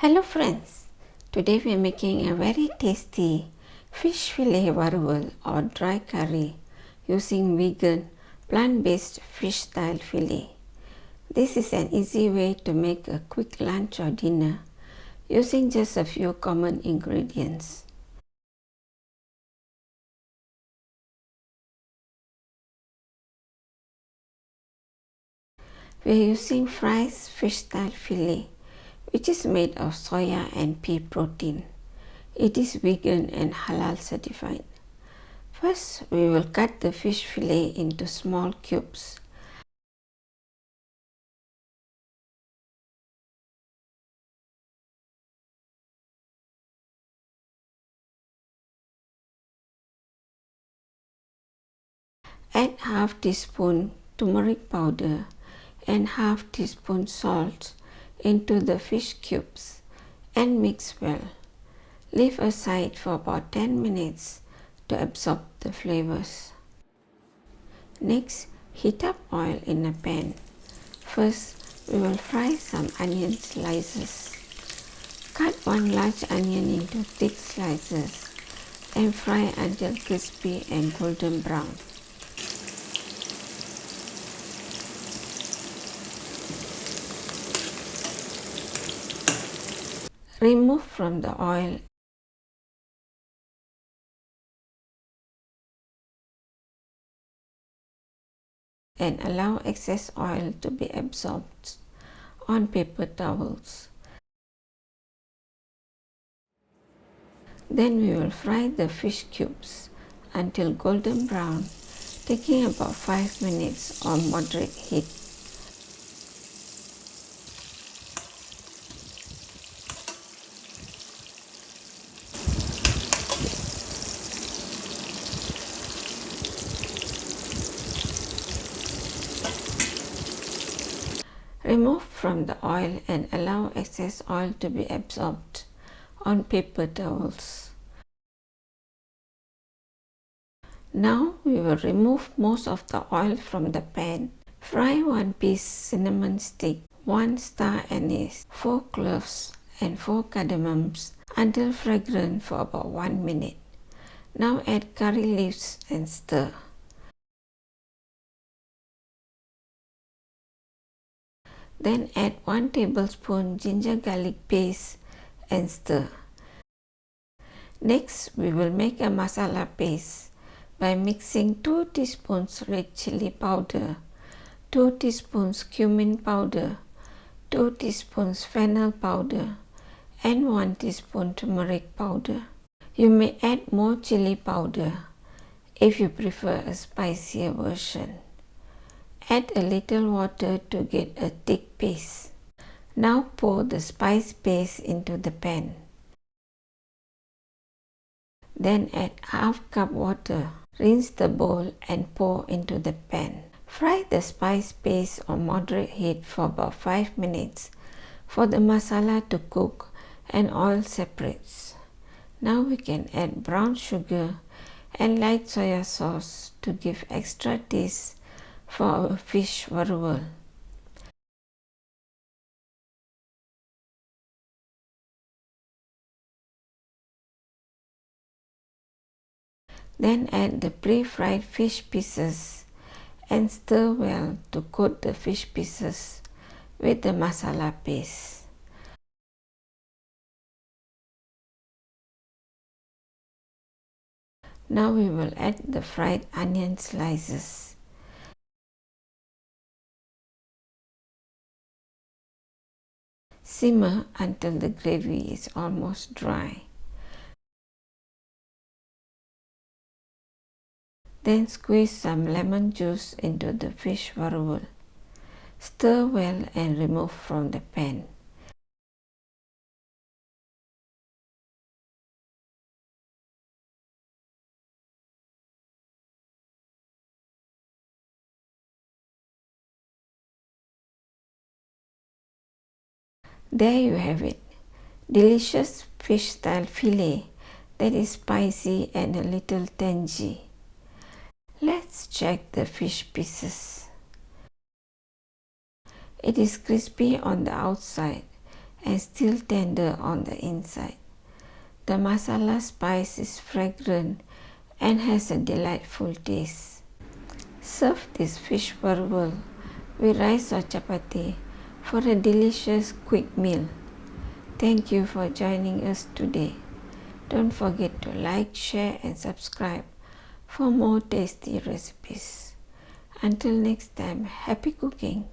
Hello friends, today we are making a very tasty fish fillet varuval or dry curry using vegan plant-based fish style fillet. This is an easy way to make a quick lunch or dinner using just a few common ingredients. We are using Fry's fish style fillet, which is made of soya and pea protein. It is vegan and halal certified. First, we will cut the fish fillet into small cubes. Add half teaspoon turmeric powder and half teaspoon salt into the fish cubes and mix well. Leave aside for about 10 minutes to absorb the flavors. Next, heat up oil in a pan. First, we will fry some onion slices. Cut one large onion into thick slices and fry until crispy and golden brown. Remove from the oil and allow excess oil to be absorbed on paper towels. Then we will fry the fish cubes until golden brown, taking about 5 minutes on moderate heat. Remove from the oil and allow excess oil to be absorbed on paper towels. Now we will remove most of the oil from the pan. Fry 1 piece cinnamon stick, 1 star anise, 4 cloves and 4 cardamoms until fragrant for about 1 minute. Now add curry leaves and stir. Then add 1 tablespoon ginger garlic paste and stir. Next, we will make a masala paste by mixing 2 teaspoons red chili powder, 2 teaspoons cumin powder, 2 teaspoons fennel powder, and 1 teaspoon turmeric powder. You may add more chili powder if you prefer a spicier version. Add a little water to get a thick paste. Now pour the spice paste into the pan. Then add half cup water. Rinse the bowl and pour into the pan. Fry the spice paste on moderate heat for about 5 minutes for the masala to cook and oil separates. Now we can add brown sugar and light soya sauce to give extra taste for our fish varuval. Then add the pre-fried fish pieces and stir well to coat the fish pieces with the masala paste. Now we will add the fried onion slices. Simmer until the gravy is almost dry. Then squeeze some lemon juice into the fish varuval. Stir well and remove from the pan. There you have it, delicious fish style fillet that is spicy and a little tangy. Let's check the fish pieces. It is crispy on the outside and still tender on the inside. The masala spice is fragrant and has a delightful taste. Serve this fish varuval with rice or chapati for a delicious quick meal. Thank you for joining us today. Don't forget to like, share and subscribe for more tasty recipes. Until next time, happy cooking!